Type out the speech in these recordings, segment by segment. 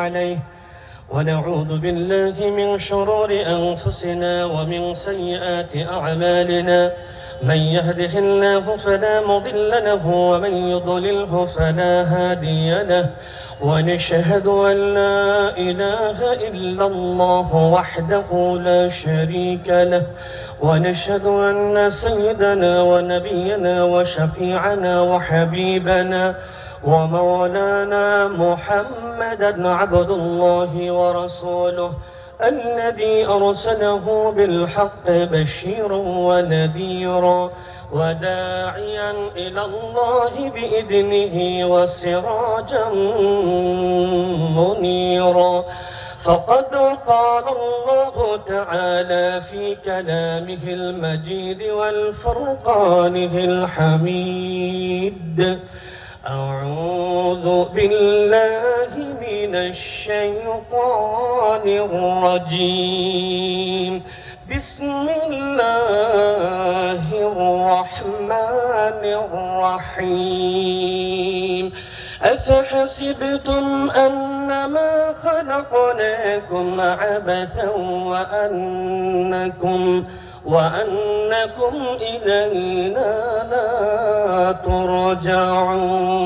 عليه ونعوذ بالله من شرور أنفسنا ومن سيئات أعمالنا من يهده الله فلا مضل له ومن يضلله فلا هادي له ونشهد أن لا إله إلا الله وحده لا شريك له ونشهد أن سيدنا ونبينا وشفيعنا وحبيبنا ومولانا محمدا عبد الله ورسوله الذي أرسله بالحق بشيرا ونذيرا وداعيا إلى الله بإذنه وسراجا منيرا فقد قال الله تعالى في كلامه المجيد والفرقانه الحميد أعوذ بالله من الشيطان الرجيم بسم الله الرحمن الرحيم أفحسبتم أنما خلقناكم عبثا وأنكم إلينا لا ترجعون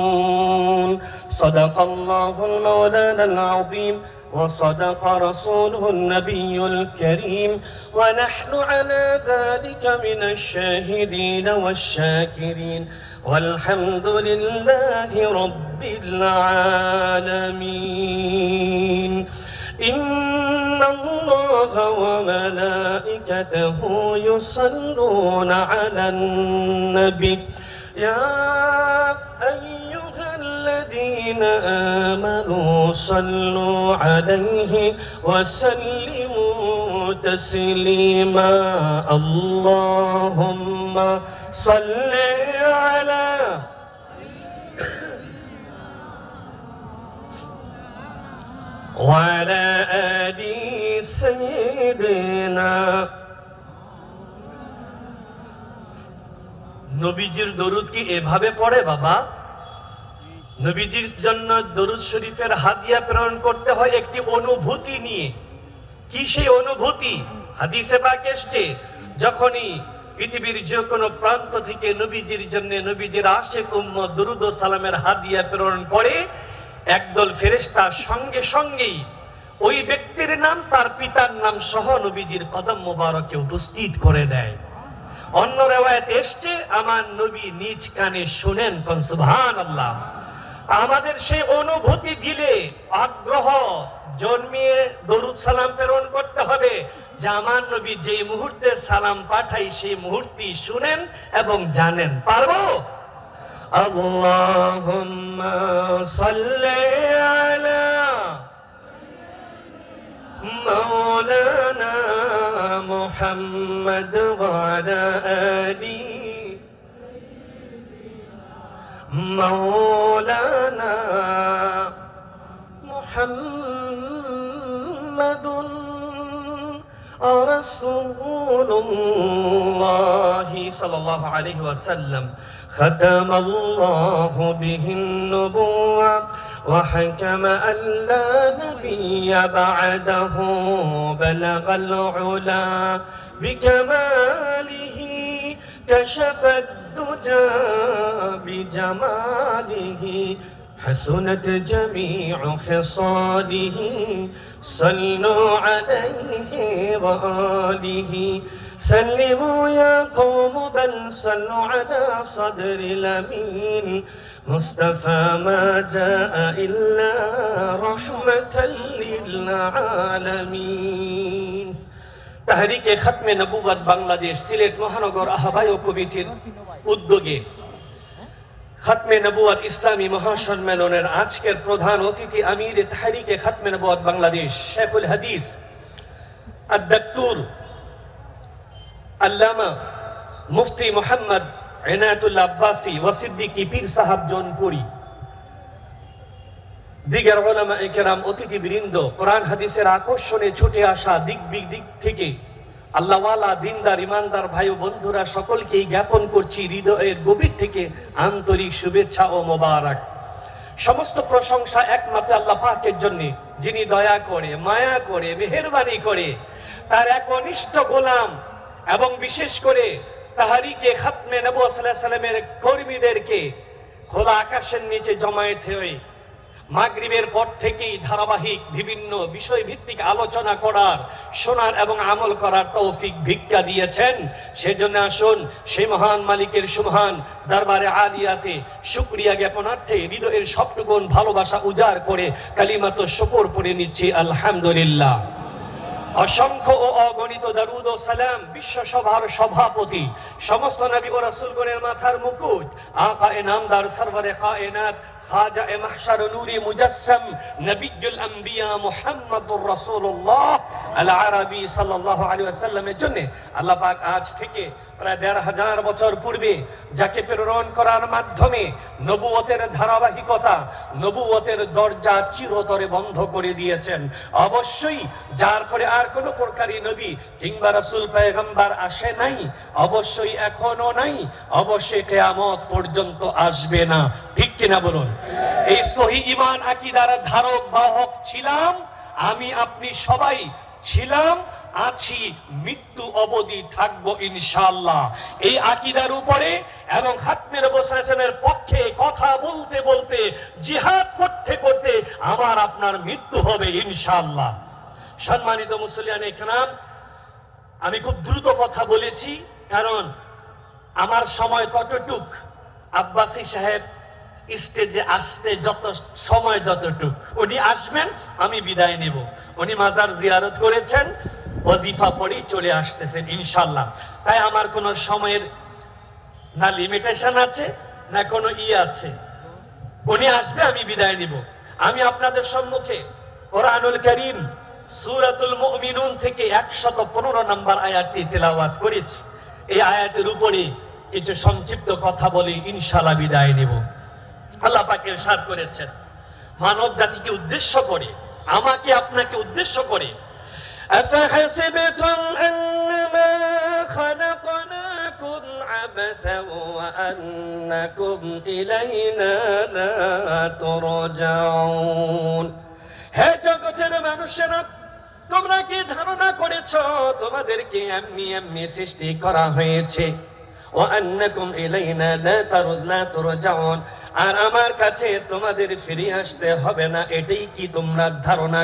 صدق الله المولانا العظيم وصدق رسوله النبي الكريم ونحن على ذلك من الشاهدين والشاكرين والحمد لله رب العالمين إن الله وملائكته يصلون على النبي يا أيها الذين آمنوا صلوا عليه وسلموا تسليما اللهم صل على وعلى آل سيدنا নবীজির দরুদ কি এভাবে পড়ে বাবা? নবীজির জন্য দরুদ শরীফের হাদিয়া প্রেরণ করতে হয় একটি অনুভূতি নিয়ে। কি সেই অনুভূতি? হাদিসে পাকে এসেছে, যখনই পৃথিবীর যে কোনো প্রান্ত থেকে নবীজির জন্য নবীজির আশিক উম্মত দরুদ ও সালামের হাদিয়া প্রেরণ করে, একদল ফেরেশতা সঙ্গে সঙ্গেই ওই ব্যক্তির নাম, তার পিতার নাম সহ নবীজির কদম মোবারকে উপস্থিত করে দেয়। অন্য রিওয়ায়াতে এসেছে, আমার নবী নিজ কানে শুনেন, কোন সুবহানাল্লাহ। আমাদের সেই অনুভূতি দিলে আগ্রহ জন্মিয়ে দরুদ সালাম প্রেরণ করতে হবে যে আমার নবী যে মুহূর্তে সালাম পাঠাই সেই মুহূর্তেই শুনেন এবং জানেন। পারবো? আল্লাহুম্মা সাল্লি আলা মাওলানা মুহাম্মদ ওয়া আলা আলি মাওলানা মুহাম্মাদুন রাসূলুল্লাহ সাল্লাল্লাহু আলাইহি ওয়াসাল্লাম ختم الله به النبوة وحكم أن لا نبي بعده بلغ العلا بكماله كشف الدجى بجماله حسنت جميع خصاله صلوا عليه وآله سلموا يا قوم بل صلوا على صدر الأمين مصطفى ما جاء إلا رحمة للعالمين তাহরিকে খাতমে নবুয়ত বাংলাদেশ সিলেট মহানগর আহ্বায়ক কমিটির উদ্যোগে খাতমে নবুয়ত ইসলামী মহাসম্মেলনের আজকের প্রধান অতিথি আমির তাহরিকে খাতমে নবুয়ত বাংলাদেশ শেখুল হাদিস আদ-দক্তুর আল্লামা মুফতি মোহাম্মদ ইনায়াতুল্লাহ আব্বাসী ওয়া সিদ্দিকী পীর সাহেব জৌনপুরী, দিগার উলামায়ে কেরাম, অতিথিবৃন্দ, কোরআন হাদিসের আকর্ষণে ছুটে আসা দিক বিদিক থেকে আল্লাহওয়ালা দিনদার ইমানদার ভাই ও বন্ধুরা সকলকেই জ্ঞাপন করছি হৃদয়ের গভীর থেকে আন্তরিক শুভেচ্ছা ও মোবারক। সমস্ত প্রশংসা একমাত্র আল্লাহ পাকের জন্য, যিনি দয়া করে, মায়া করে, মেহেরবানি করে তার একনিষ্ঠ গোলাম এবং বিশেষ করে তাহরিকে খাতমে নবুয়্যত সাল্লাল্লাহু আলাইহি ওয়াসাল্লামের কর্মীদেরকে খোলা আকাশের নিচে জমায়েত হয়ে মাগরিবের পর থেকেই ধারাবাহিক বিভিন্ন বিষয় ভিত্তিক আলোচনা করার, শোনার এবং আমল করার তৌফিক ভিক্ষা দিয়েছেন। সেজন্য আসুন সেই মহান মালিকের সুবহান দরবারে আলিয়াতে শুকরিয়া জ্ঞাপনার্থে হৃদয়ের সবটুকুন ভালোবাসা উজাড় করে কালিমাতুশ শুকর পড়ে নিচ্ছি আলহামদুলিল্লাহ। অসংখ্য ও অগণিত দরুদ ও সালাম বিশ্ব সভার সভাপতি, সমস্ত নবী ও রাসূলগণের মাথার মুকুট, আকা এ নামদার সরওয়ারে কায়নাত, খাজা এ মাহশার নূরি মুজাসসাম, নবিয়ুল আম্বিয়া মুহাম্মদুর রাসূলুল্লাহ আল আরাবী সাল্লাল্লাহু আলাইহি ওয়াসাল্লামের জন্য আল্লাহ পাক আজ থেকে প্রায় ১৫০০ বছর পূর্বে যাকে প্রেরণ করার মাধ্যমে নবুয়তের ধারাবাহিকতা, নবুয়তের দরজা চিরতরে বন্ধ করে দিয়েছেন। অবশ্যই যার পরে আর কোনো প্রকারই নবী কিংবা রাসূল পয়গম্বর আসে নাই, অবশ্যই এখনো নাই, অবশ্যই কিয়ামত পর্যন্ত আসবে না। ঠিক কিনা বলুন? এই সহি ঈমান আকীদার ধারক বাহক ছিলাম আমি, আপনি সবাই ছিলাম, আছি, মৃত্যু অবধি থাকবো ইনশাআল্লাহ এই আকীদার উপরে। এবং খাতমে নবুয়্যত সাল্লাল্লাহু আলাইহি ওয়াসাল্লামের পক্ষে কথা বলতে বলতে, জিহাদ করতে করতে আমার আপনার মৃত্যু হবে ইনশাআল্লাহ। সম্মানিত মুসল্লিয়ানে ইকরাম, আমি খুব দ্রুত কথা বলেছি কারণ আমার সময় ততটুক, আব্বাসী সাহেব স্টেজে আসতে যত সময় যতটুক, উনি আসবেন, আমি বিদায় নেব। উনি মাজার জিয়ারত করেছেন, ওয়াজিফা পড়েই চলে আসতেছেন ইনশাআল্লাহ। তাই আমার কোনো সময়ের না লিমিটেশন আছে না কোনো আছে। উনি আসবে, আমি বিদায় নিব। আমি আপনাদের সম্মুখে কোরআনুল কারীম সূরাতুল মুমিনুন থেকে ১১৫ নম্বর আয়াতটি তেলাওয়াত করেছি। এই আয়াতের উপরে কিছু সংক্ষিপ্ত কথা বলে ইনশাআল্লাহ বিদায় নেব। আল্লাহ পাক ইরশাদ করেছেন মানব জাতিকে উদ্দেশ্য করে, আমাকে আপনাকে উদ্দেশ্য করে, আফাহাসিবতুম আন্নামা খালাকনাকুম আবাসা ওয়া আন্নাকুম ইলাইনা লা তুরজাউন। হে জগতের মানুষেরা, তোমরা কি ধারণা করেছো তোমাদেরকে এমনি এমনি সৃষ্টি করা হয়েছে? ওয়া আন্নাকুম ইলাইনা লা তুরজাউন, আর আমার কাছে তোমাদের ফিরে আসতে হবে না, এটাই কি তোমরা ধারণা